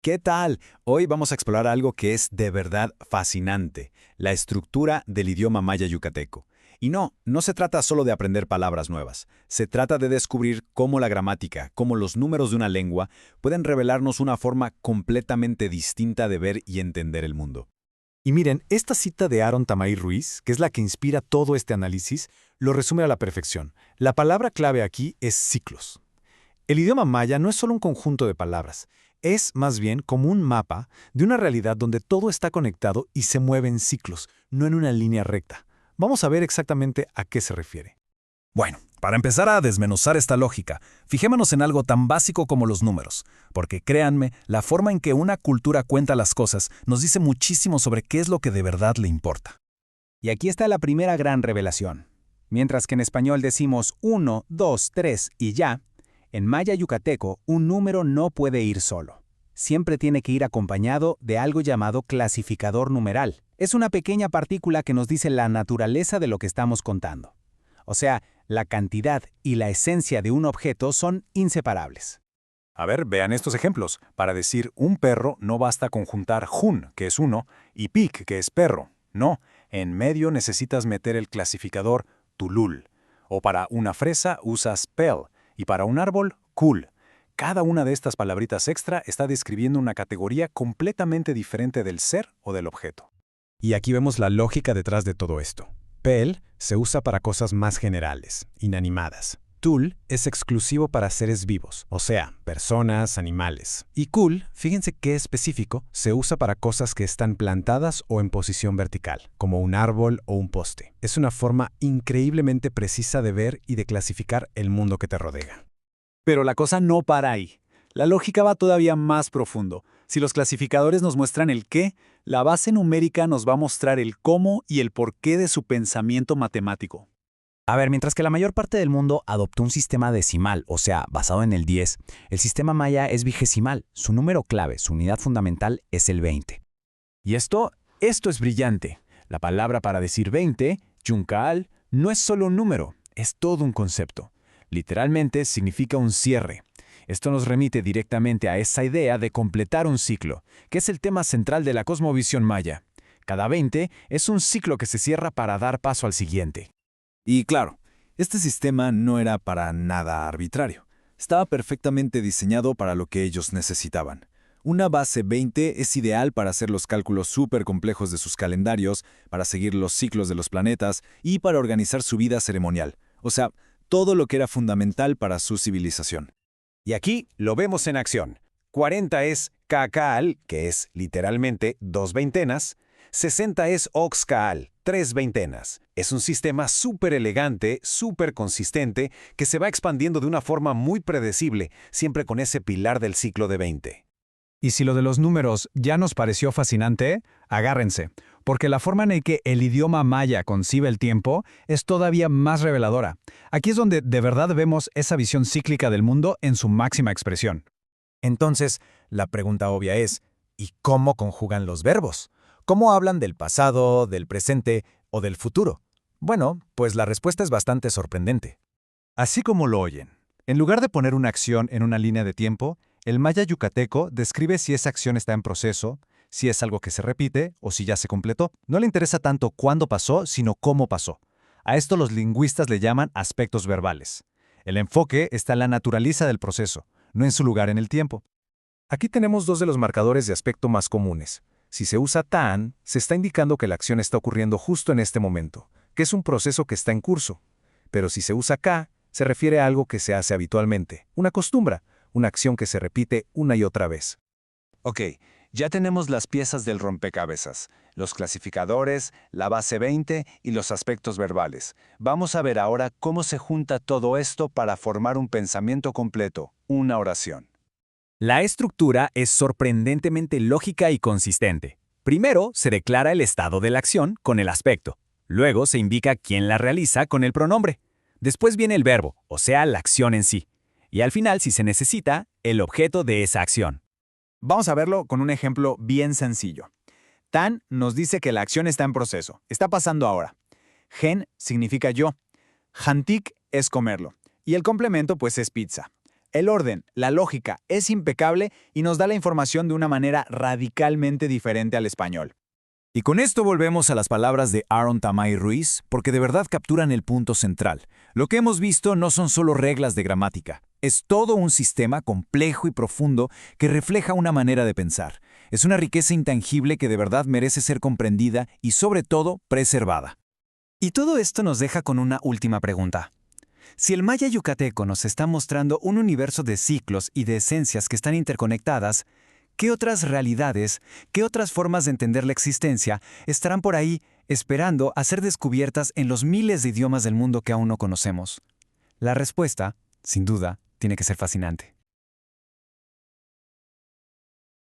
¿Qué tal? Hoy vamos a explorar algo que es de verdad fascinante, la estructura del idioma maya yucateco. Y no se trata solo de aprender palabras nuevas, se trata de descubrir cómo la gramática, cómo los números de una lengua pueden revelarnos una forma completamente distinta de ver y entender el mundo. Y miren, esta cita de Aaron Tamay Ruiz, que es la que inspira todo este análisis, lo resume a la perfección. La palabra clave aquí es ciclos. El idioma maya no es solo un conjunto de palabras, es más bien como un mapa de una realidad donde todo está conectado y se mueve en ciclos, no en una línea recta. Vamos a ver exactamente a qué se refiere. Bueno, para empezar a desmenuzar esta lógica, fijémonos en algo tan básico como los números, porque créanme, la forma en que una cultura cuenta las cosas nos dice muchísimo sobre qué es lo que de verdad le importa. Y aquí está la primera gran revelación. Mientras que en español decimos 1, 2, 3 y ya, en maya yucateco un número no puede ir solo. Siempre tiene que ir acompañado de algo llamado clasificador numeral. Es una pequeña partícula que nos dice la naturaleza de lo que estamos contando. O sea, la cantidad y la esencia de un objeto son inseparables. A ver, vean estos ejemplos. Para decir un perro no basta conjuntar jun, que es uno, y pic, que es perro. No, en medio necesitas meter el clasificador tulul. O para una fresa usas pel, y para un árbol, kul. Cada una de estas palabritas extra está describiendo una categoría completamente diferente del ser o del objeto. Y aquí vemos la lógica detrás de todo esto. Pel se usa para cosas más generales, inanimadas. Tul es exclusivo para seres vivos, o sea, personas, animales. Y kul, fíjense qué específico, se usa para cosas que están plantadas o en posición vertical, como un árbol o un poste. Es una forma increíblemente precisa de ver y de clasificar el mundo que te rodea. Pero la cosa no para ahí. La lógica va todavía más profundo. Si los clasificadores nos muestran el qué, la base numérica nos va a mostrar el cómo y el porqué de su pensamiento matemático. A ver, mientras que la mayor parte del mundo adoptó un sistema decimal, o sea, basado en el 10, el sistema maya es vigesimal. Su número clave, su unidad fundamental, es el 20. Y esto es brillante. La palabra para decir 20, yuncal, no es solo un número, es todo un concepto. Literalmente significa un cierre. Esto nos remite directamente a esa idea de completar un ciclo, que es el tema central de la cosmovisión maya. Cada 20 es un ciclo que se cierra para dar paso al siguiente. Y claro, este sistema no era para nada arbitrario. Estaba perfectamente diseñado para lo que ellos necesitaban. Una base 20 es ideal para hacer los cálculos súper complejos de sus calendarios, para seguir los ciclos de los planetas y para organizar su vida ceremonial. O sea, todo lo que era fundamental para su civilización. Y aquí lo vemos en acción. 40 es Kakaal, que es literalmente 2 veintenas. 60 es Oxcaal, 3 veintenas. Es un sistema súper elegante, súper consistente, que se va expandiendo de una forma muy predecible, siempre con ese pilar del ciclo de 20. Y si lo de los números ya nos pareció fascinante, agárrense, porque la forma en que el idioma maya concibe el tiempo es todavía más reveladora. Aquí es donde de verdad vemos esa visión cíclica del mundo en su máxima expresión. Entonces, la pregunta obvia es, ¿y cómo conjugan los verbos? ¿Cómo hablan del pasado, del presente o del futuro? Bueno, pues la respuesta es bastante sorprendente. Así como lo oyen, en lugar de poner una acción en una línea de tiempo, el maya yucateco describe si esa acción está en proceso, si es algo que se repite o si ya se completó. No le interesa tanto cuándo pasó, sino cómo pasó. A esto los lingüistas le llaman aspectos verbales. El enfoque está en la naturaleza del proceso, no en su lugar en el tiempo. Aquí tenemos dos de los marcadores de aspecto más comunes. Si se usa tan, se está indicando que la acción está ocurriendo justo en este momento, que es un proceso que está en curso. Pero si se usa ka, se refiere a algo que se hace habitualmente, una costumbre, una acción que se repite una y otra vez. Ok, ya tenemos las piezas del rompecabezas, los clasificadores, la base 20 y los aspectos verbales. Vamos a ver ahora cómo se junta todo esto para formar un pensamiento completo, una oración. La estructura es sorprendentemente lógica y consistente. Primero se declara el estado de la acción con el aspecto. Luego se indica quién la realiza con el pronombre. Después viene el verbo, o sea, la acción en sí. Y al final, si se necesita, el objeto de esa acción. Vamos a verlo con un ejemplo bien sencillo. Tan nos dice que la acción está en proceso, está pasando ahora. Gen significa yo. Hantik es comerlo. Y el complemento pues es pizza. El orden, la lógica, es impecable y nos da la información de una manera radicalmente diferente al español. Y con esto volvemos a las palabras de Aaron Tamay Ruiz, porque de verdad capturan el punto central. Lo que hemos visto no son solo reglas de gramática, es todo un sistema complejo y profundo que refleja una manera de pensar. Es una riqueza intangible que de verdad merece ser comprendida y sobre todo preservada. Y todo esto nos deja con una última pregunta. Si el maya yucateco nos está mostrando un universo de ciclos y de esencias que están interconectadas, ¿qué otras realidades, qué otras formas de entender la existencia estarán por ahí esperando a ser descubiertas en los miles de idiomas del mundo que aún no conocemos? La respuesta, sin duda, tiene que ser fascinante.